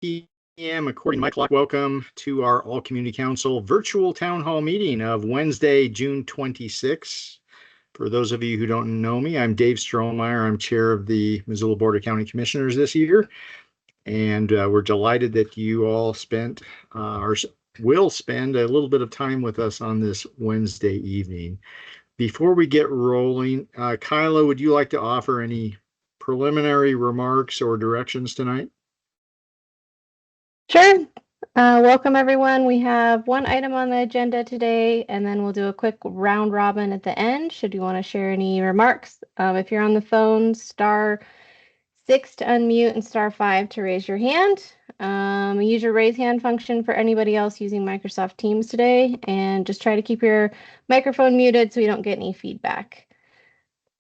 p.m. according to my clock. Welcome to our All Community Council virtual town hall meeting of Wednesday, June 26. For those of you who don't know me, I'm Dave Strohmeyer. I'm chair of the Missoula Board of County Commissioners this year. And we're delighted that you all spent or will spend a little bit of time with us on this Wednesday evening. Before we get rolling, Kyla, would you like to offer any preliminary remarks or directions tonight? Sure. Welcome, everyone. We have one item on the agenda today, and then we'll do a quick round robin at the end, should you want to share any remarks. If you're on the phone, *6 to unmute and *5 to raise your hand. Use your raise hand function for anybody else using Microsoft Teams today, and just try to keep your microphone muted so we don't get any feedback.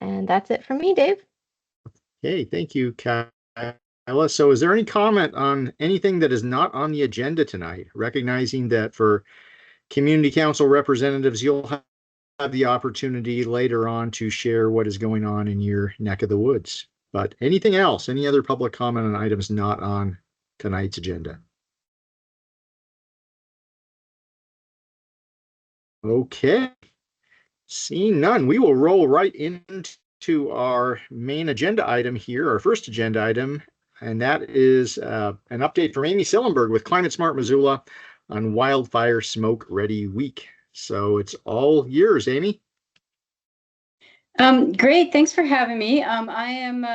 And that's it from me, Dave. Okay, thank you, Kyla. So is there any comment on anything that is not on the agenda tonight? Recognizing that for community council representatives, you'll have the opportunity later on to share what is going on in your neck of the woods. But anything else, any other public comment on items not on tonight's agenda? Okay, seeing none, we will roll right into our main agenda item here, our first agenda item, and that is an update from Amy Sillenberg with Climate Smart Missoula on Wildfire Smoke Ready Week. So it's all yours, Amy. Great, thanks for having me. I am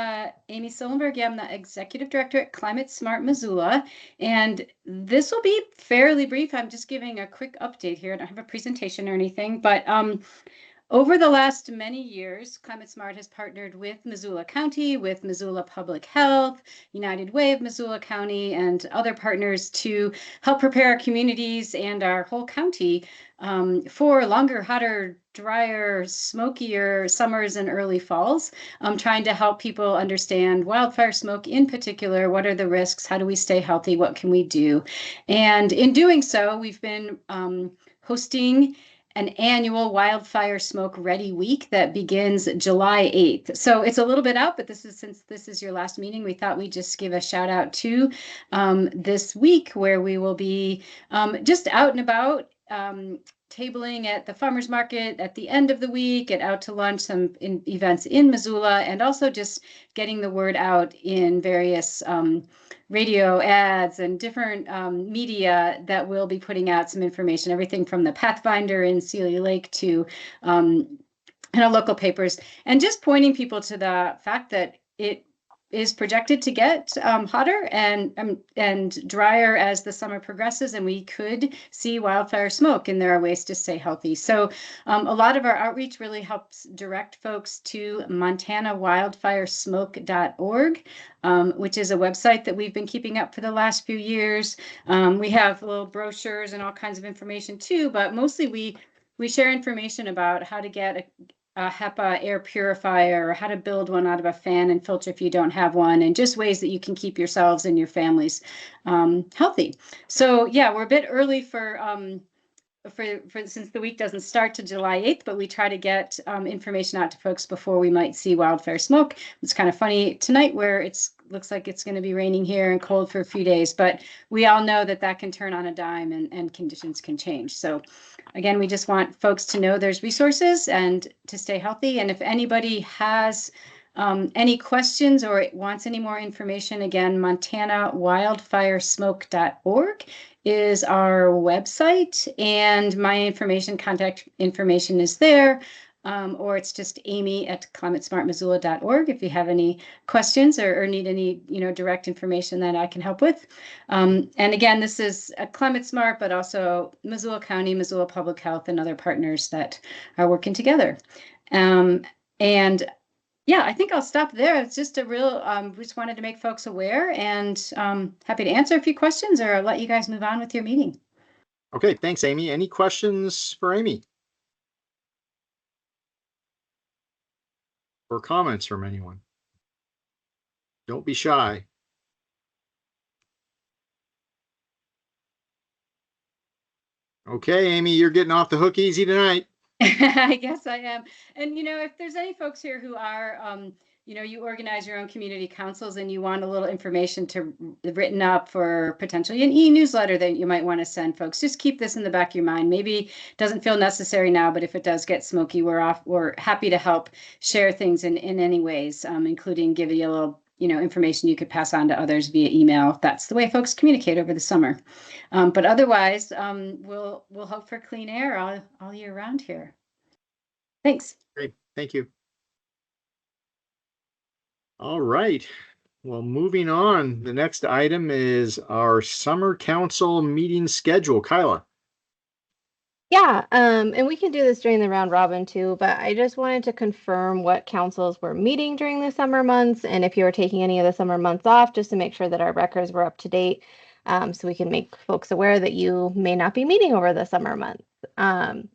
Amy Sillenberg. I'm the Executive Director at Climate Smart Missoula, and this will be fairly brief. I'm just giving a quick update here. I don't have a presentation or anything, but over the last many years, Climate Smart has partnered with Missoula County, with Missoula Public Health, United Way of Missoula County, and other partners to help prepare our communities and our whole county for longer, hotter, drier, smokier summers and early falls, trying to help people understand wildfire smoke in particular. What are the risks? How do we stay healthy? What can we do? And in doing so, we've been hosting an annual Wildfire Smoke Ready Week that begins July 8th. So it's a little bit out, but since this is your last meeting, we thought we'd just give a shout out to this week, where we will be just out and about, tabling at the farmers market at the end of the week, at out to lunch, some events in Missoula, and also just getting the word out in various radio ads and different media that will be putting out some information, everything from the Pathfinder in Celia Lake to local papers, and just pointing people to the fact that it is projected to get hotter and drier as the summer progresses, and we could see wildfire smoke, and there are ways to stay healthy. So a lot of our outreach really helps direct folks to montanawildfiresmoke.org, which is a website that we've been keeping up for the last few years. We have little brochures and all kinds of information too, but mostly we share information about how to get a HEPA air purifier, or how to build one out of a fan and filter if you don't have one, and just ways that you can keep yourselves and your families healthy. So yeah, we're a bit early for since the week doesn't start to July 8th, but we try to get information out to folks before we might see wildfire smoke. It's kind of funny tonight, where looks like it's going to be raining here and cold for a few days, but we all know that can turn on a dime, and conditions can change. So again, we just want folks to know there's resources and to stay healthy. And if anybody has any questions or wants any more information, again, montanawildfiresmoke.org is our website, and my contact information is there. Or it's just amy@climatesmartmissoula.org if you have any questions or need any direct information that I can help with. And again, this is a Climate Smart, but also Missoula County, Missoula Public Health, and other partners that are working together. And yeah, I think I'll stop there. It's just a real, just wanted to make folks aware, and happy to answer a few questions or let you guys move on with your meeting. Okay, thanks, Amy. Any questions for Amy? Or comments from anyone? Don't be shy. Okay, Amy, you're getting off the hook easy tonight. I guess I am. And if there's any folks here who are you know, you organize your own community councils and you want a little information written up for potentially an e-newsletter that you might want to send folks, just keep this in the back of your mind. Maybe it doesn't feel necessary now, but if it does get smoky, we're happy to help share things in any ways, including give you a little, you know, information you could pass on to others via email. That's the way folks communicate over the summer. But otherwise, we'll hope for clean air all year round here. Thanks. Great, thank you. All right. Well, moving on, the next item is our summer council meeting schedule. Kyla. Yeah, and we can do this during the round robin too, but I just wanted to confirm what councils were meeting during the summer months and if you were taking any of the summer months off, just to make sure that our records were up to date, so we can make folks aware that you may not be meeting over the summer months.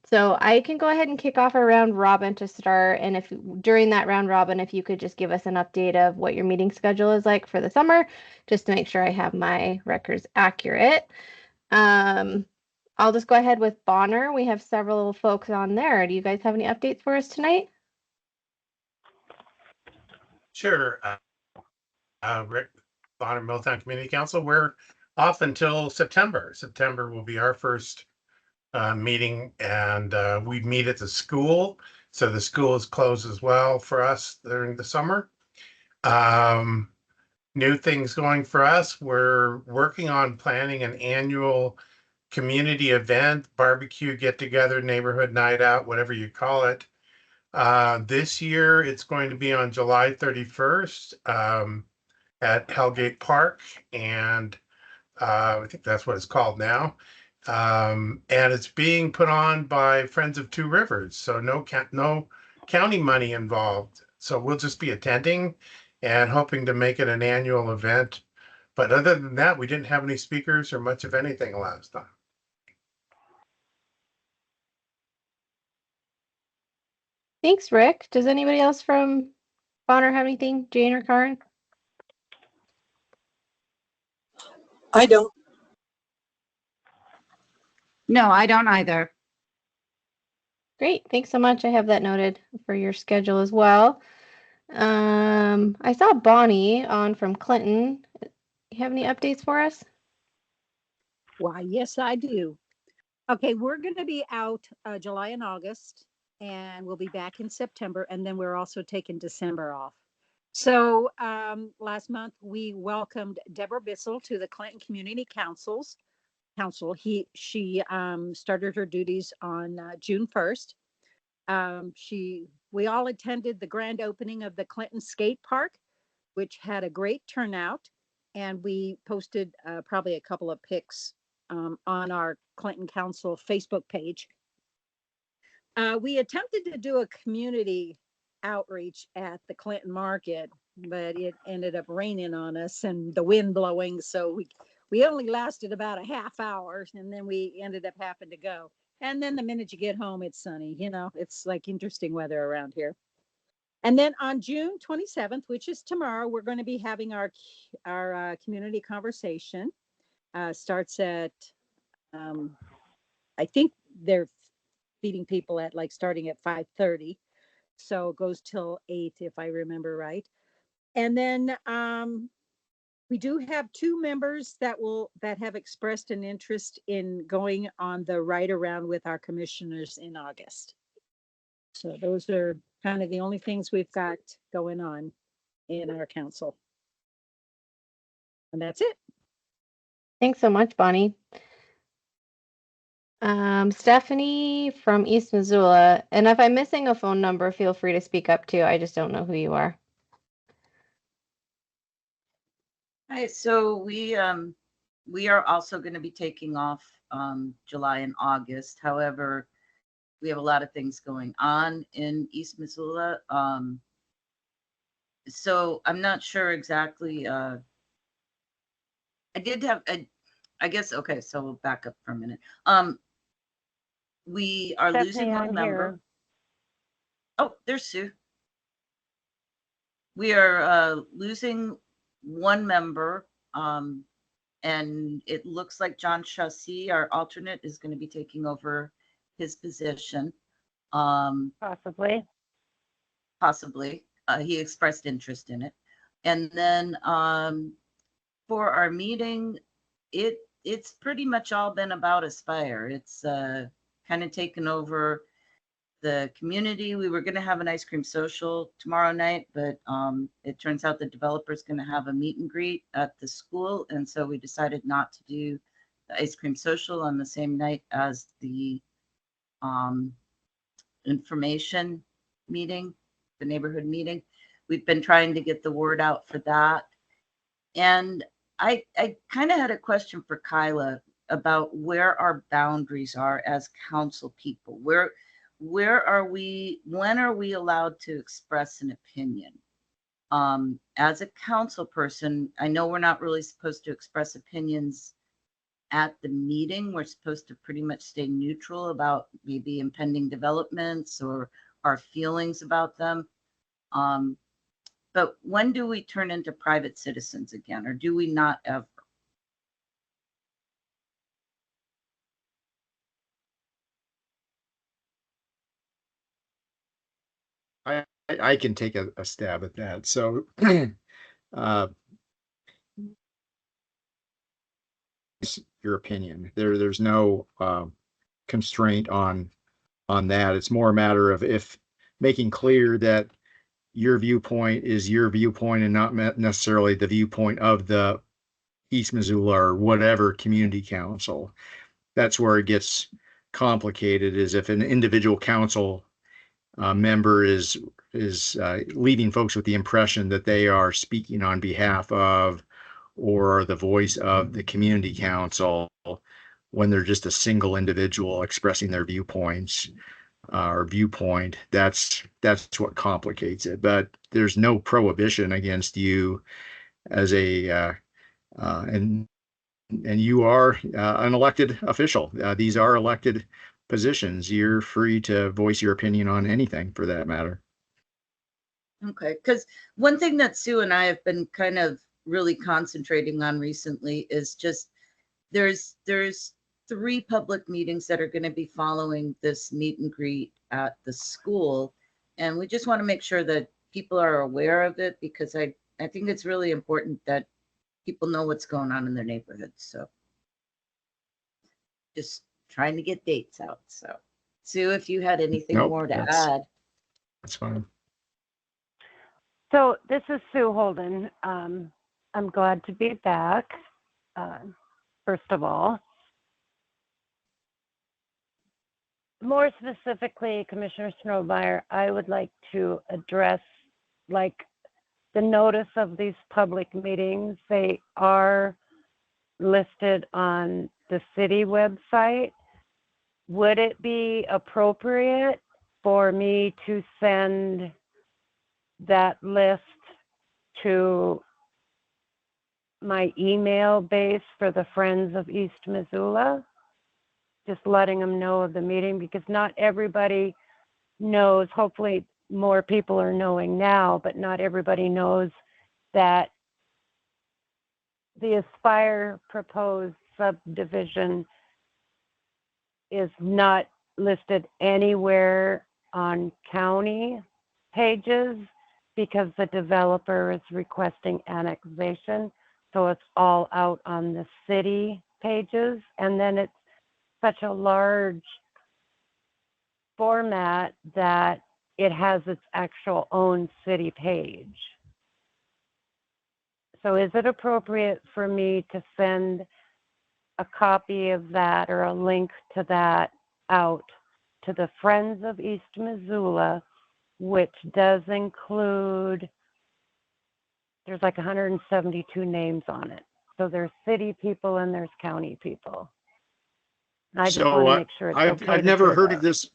So I can go ahead and kick off a round robin to start, and if during that round robin, if you could just give us an update of what your meeting schedule is like for the summer, just to make sure I have my records accurate. I'll just go ahead with Bonner. We have several folks on there. Do you guys have any updates for us tonight? Sure. Rick Bonner, Milltown Community Council. We're off until September. September will be our first meeting, and we meet at the school. So the school is closed as well for us during the summer. New things going for us. We're working on planning an annual community event, barbecue, get together, neighborhood night out, whatever you call it. This year it's going to be on July 31st at Hellgate Park, and I think that's what it's called now. And it's being put on by Friends of Two Rivers, so no county money involved. So we'll just be attending and hoping to make it an annual event. But other than that, we didn't have any speakers or much of anything last time. Thanks, Rick. Does anybody else from Bonner have anything? Jane or Karen? I don't. No, I don't either. Great. Thanks so much. I have that noted for your schedule as well. I saw Bonnie on from Clinton. You have any updates for us? Why, yes, I do. Okay, we're going to be out July and August, and we'll be back in September, and then we're also taking December off. So last month we welcomed Deborah Bissell to the Clinton Community Council. She started her duties on June 1st. We all attended the grand opening of the Clinton Skate Park, which had a great turnout, and we posted probably a couple of pics on our Clinton Council Facebook page. We attempted to do a community outreach at the Clinton Market, but it ended up raining on us and the wind blowing, so we only lasted about a half hour, and then we ended up having to go. And then the minute you get home, it's sunny. You know, it's like interesting weather around here. And then on June 27th, which is tomorrow, we're going to be having our community conversation. Starts at, I think they're feeding people at starting at 5:30. So it goes till 8, if I remember right. And then we do have 2 members that have expressed an interest in going on the ride around with our commissioners in August. So those are kind of the only things we've got going on in our council. And that's it. Thanks so much, Bonnie. Stephanie from East Missoula. And if I'm missing a phone number, feel free to speak up too. I just don't know who you are. Hi, so we are also going to be taking off July and August. However, we have a lot of things going on in East Missoula. So I'm not sure exactly. I did have I guess, okay, so we'll back up for a minute. We are losing one member. Oh, there's Sue. We are losing one member, and it looks like John Chassis, our alternate, is going to be taking over his position. Possibly. he expressed interest in it. And then for our meeting, it's pretty much all been about Aspire. It's kind of taken over the community. We were going to have an ice cream social tomorrow night, but it turns out the developer's going to have a meet and greet at the school. And so we decided not to do the ice cream social on the same night as the information meeting, the neighborhood meeting. We've been trying to get the word out for that. And I kind of had a question for Kyla about where our boundaries are as council people. Where are we, when are we allowed to express an opinion? As a council person, I know we're not really supposed to express opinions at the meeting. We're supposed to pretty much stay neutral about maybe impending developments or our feelings about them. But when do we turn into private citizens again, or do we not ever? I can take a stab at that. So, your opinion. There's no constraint on that. It's more a matter of if making clear that your viewpoint is your viewpoint and not necessarily the viewpoint of the East Missoula or whatever community council. That's where it gets complicated, is if an individual council member is leaving folks with the impression that they are speaking on behalf of or the voice of the community council when they're just a single individual expressing their viewpoints or viewpoint. That's what complicates it. But there's no prohibition against you as a and you are an elected official. These are elected positions. You're free to voice your opinion on anything for that matter. Okay, because one thing that Sue and I have been kind of really concentrating on recently is just there's 3 public meetings that are going to be following this meet and greet at the school. And we just want to make sure that people are aware of it, because I think it's really important that people know what's going on in their neighborhoods. So just trying to get dates out. So Sue, if you had anything Nope, more to that's- add. That's fine. So this is Sue Holden. I'm glad to be back, first of all. More specifically, Commissioner Snowmeyer, I would like to address like the notice of these public meetings. They are listed on the city website. Would it be appropriate for me to send that list to my email base for the Friends of East Missoula? Just letting them know of the meeting, because not everybody knows. Hopefully more people are knowing now, but not everybody knows that the Aspire proposed subdivision is not listed anywhere on county pages because the developer is requesting annexation. So it's all out on the city pages. And then it's such a large format that it has its actual own city page. So is it appropriate for me to send a copy of that or a link to that out to the Friends of East Missoula, which does include, there's like 172 names on it. So there's city people and there's county people. I just So want to make sure it's okay I've to never do heard that. of this.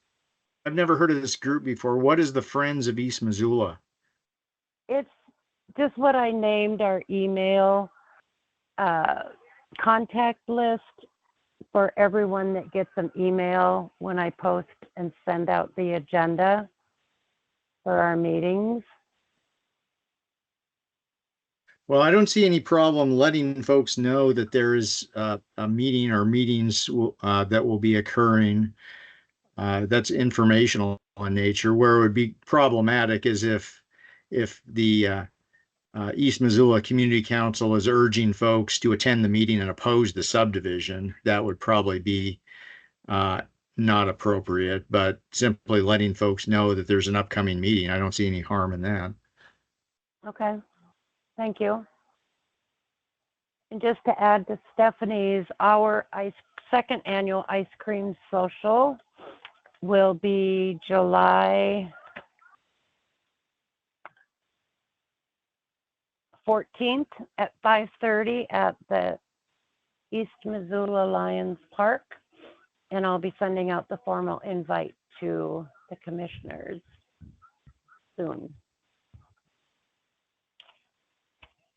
I've never heard of this group before. What is the Friends of East Missoula? It's just what I named our email contact list for everyone that gets an email when I post and send out the agenda for our meetings. Well, I don't see any problem letting folks know that there is a meeting or meetings that will be occurring. That's informational in nature. Where it would be problematic is if if the East Missoula Community Council is urging folks to attend the meeting and oppose the subdivision, that would probably be not appropriate, but simply letting folks know that there's an upcoming meeting. I don't see any harm in that. Okay, thank you. And just to add to Stephanie's, our second annual ice cream social will be July 14th at 5:30 at the East Missoula Lions Park. And I'll be sending out the formal invite to the commissioners soon.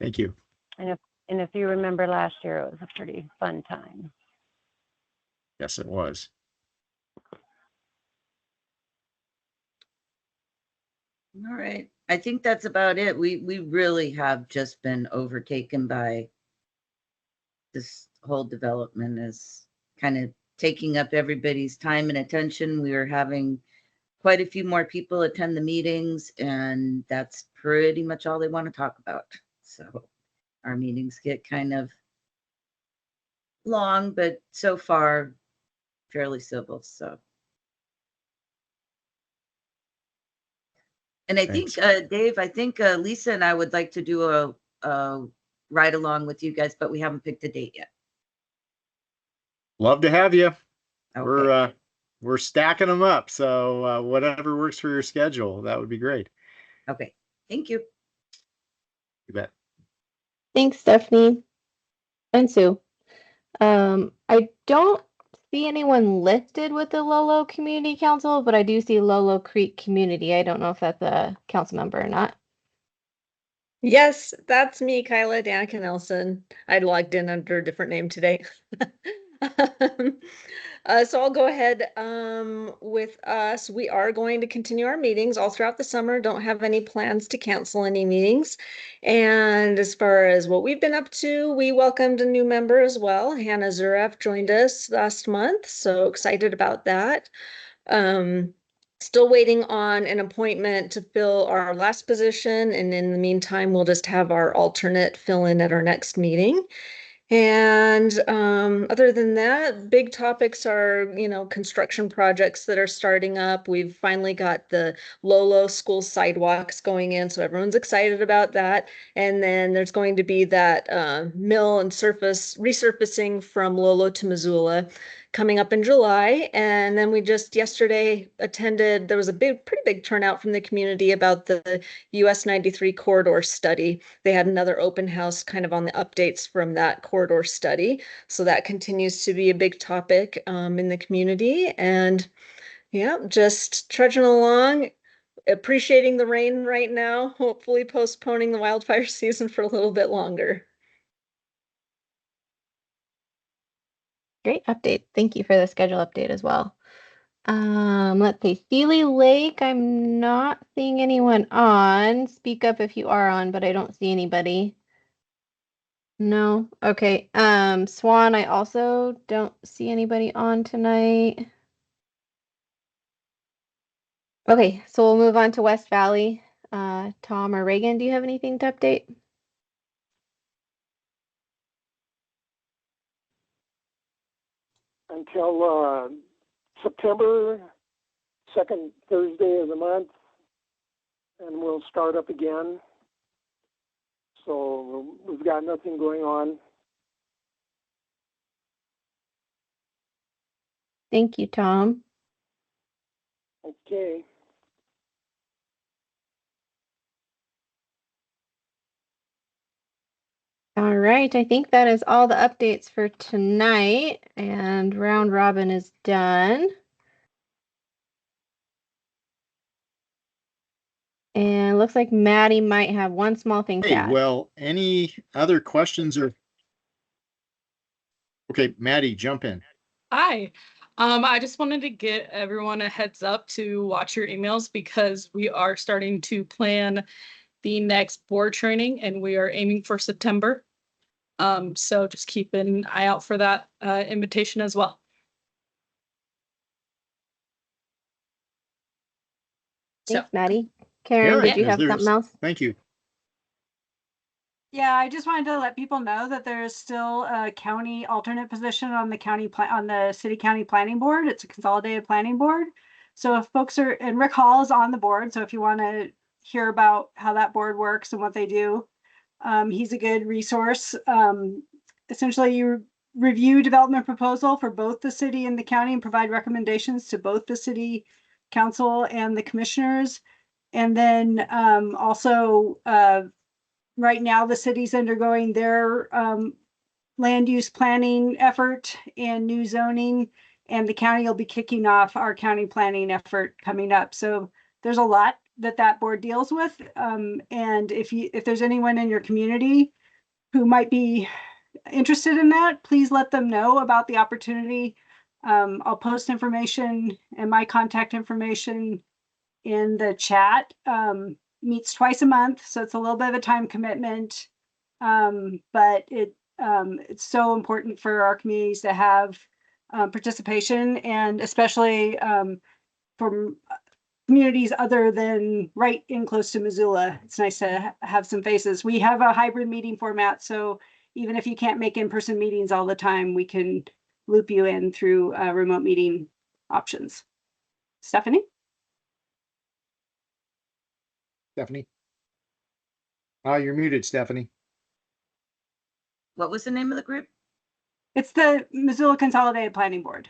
Thank you. And if you remember last year, it was a pretty fun time. Yes, it was. All right. I think that's about it. We really have just been overtaken by this whole development is kind of taking up everybody's time and attention. We are having quite a few more people attend the meetings, and that's pretty much all they want to talk about. So our meetings get kind of long, but so far fairly civil. So, and I think, Dave, I think Lisa and I would like to do a ride along with you guys, but we haven't picked a date yet. Love to have you. Okay. We're stacking them up. So whatever works for your schedule, that would be great. Okay. Thank you. You bet. Thanks, Stephanie and Sue. I don't see anyone listed with the Lolo Community Council, but I do see Lolo Creek Community. I don't know if that's a council member or not. Yes, that's me, Kyla Danica Nelson. I logged in under a different name today. So I'll go ahead with us. We are going to continue our meetings all throughout the summer. Don't have any plans to cancel any meetings. And as far as what we've been up to, we welcomed a new member as well. Hannah Zuraf joined us last month. So excited about that. Still waiting on an appointment to fill our last position. And in the meantime, we'll just have our alternate fill in at our next meeting. And other than that, big topics are, construction projects that are starting up. We've finally got the Lolo school sidewalks going in, so everyone's excited about that. And then there's going to be that mill and resurfacing from Lolo to Missoula coming up in July. And then we just yesterday attended, there was a pretty big turnout from the community about the US 93 corridor study. They had another open house kind of on the updates from that corridor study. So that continues to be a big topic in the community. And yeah, just trudging along, appreciating the rain right now, hopefully postponing the wildfire season for a little bit longer. Great update. Thank you for the schedule update as well. Let's see, Sealy Lake, I'm not seeing anyone on. Speak up if you are on, but I don't see anybody. No, okay. Swan, I also don't see anybody on tonight. Okay, so we'll move on to West Valley. Tom or Reagan, do you have anything to update? Until September, second Thursday of the month, and we'll start up again. So we've got nothing going on. Thank you, Tom. Okay. All right, I think that is all the updates for tonight, and round robin is done. And looks like Maddie might have one small thing to Hey, add. well, any other questions or? Okay, Maddie, jump in. Hi. I just wanted to get everyone a heads up to watch your emails because we are starting to plan the next board training and we are aiming for September. So just keep an eye out for that invitation as well. Thanks, Maddie. Karen, did Karen, you is have there- something else? Thank you. Yeah, I just wanted to let people know that there is still a county alternate position on the on the city county planning board. It's a consolidated planning board. So if folks are, and Rick Hall is on the board, so if you want to hear about how that board works and what they do, he's a good resource. Essentially, you review development proposal for both the city and the county and provide recommendations to both the city council and the commissioners. And then also, right now, the city's undergoing their land use planning effort and new zoning, and the county will be kicking off our county planning effort coming up. So there's a lot that board deals with. And if there's anyone in your community who might be interested in that, please let them know about the opportunity. I'll post information and my contact information in the chat. Meets twice a month, so it's a little bit of a time commitment. But it's so important for our communities to have participation, and especially from communities other than right in close to Missoula. It's nice to have some faces. We have a hybrid meeting format, so even if you can't make in-person meetings all the time, we can loop you in through remote meeting options. Stephanie? Stephanie? Oh, you're muted, Stephanie. What was the name of the group? It's the Missoula Consolidated Planning Board.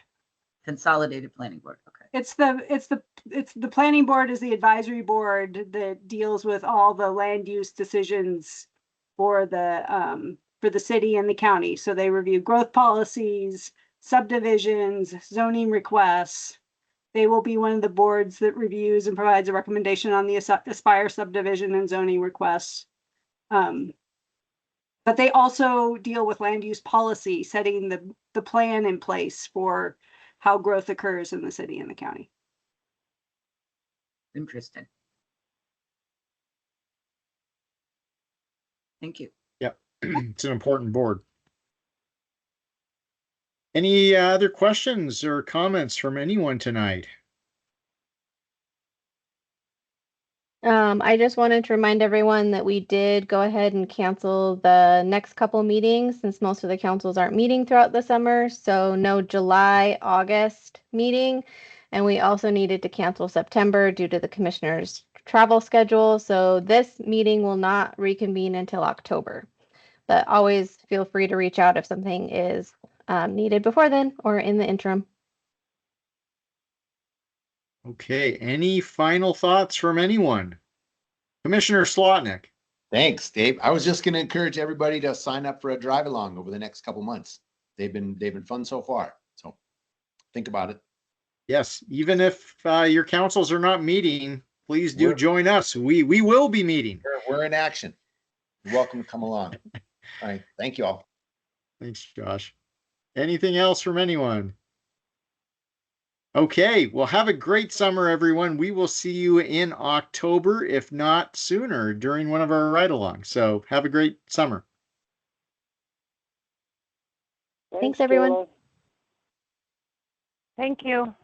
Consolidated Planning Board. Okay. It's the planning board is the advisory board that deals with all the land use decisions for the city and the county. So they review growth policies, subdivisions, zoning requests. They will be one of the boards that reviews and provides a recommendation on the Aspire subdivision and zoning requests. But they also deal with land use policy, setting the plan in place for how growth occurs in the city and the county. Interesting. Thank you. Yep, it's an important board. Any other questions or comments from anyone tonight? I just wanted to remind everyone that we did go ahead and cancel the next couple meetings since most of the councils aren't meeting throughout the summer. So no July, August meeting. And we also needed to cancel September due to the commissioner's travel schedule. So this meeting will not reconvene until October. But always feel free to reach out if something is needed before then or in the interim. Okay, any final thoughts from anyone? Commissioner Slotnick. Thanks, Dave. I was just going to encourage everybody to sign up for a drive along over the next couple months. They've been fun so far. So think about it. Yes, even if your councils are not meeting, please do join us. We will be meeting. We're in action. You're welcome to come along. All right. Thank you all. Thanks, Josh. Anything else from anyone? Okay, well, have a great summer, everyone. We will see you in October, if not sooner, during one of our ride-alongs. So have a great summer. Thanks, everyone. Kayla. Thank you.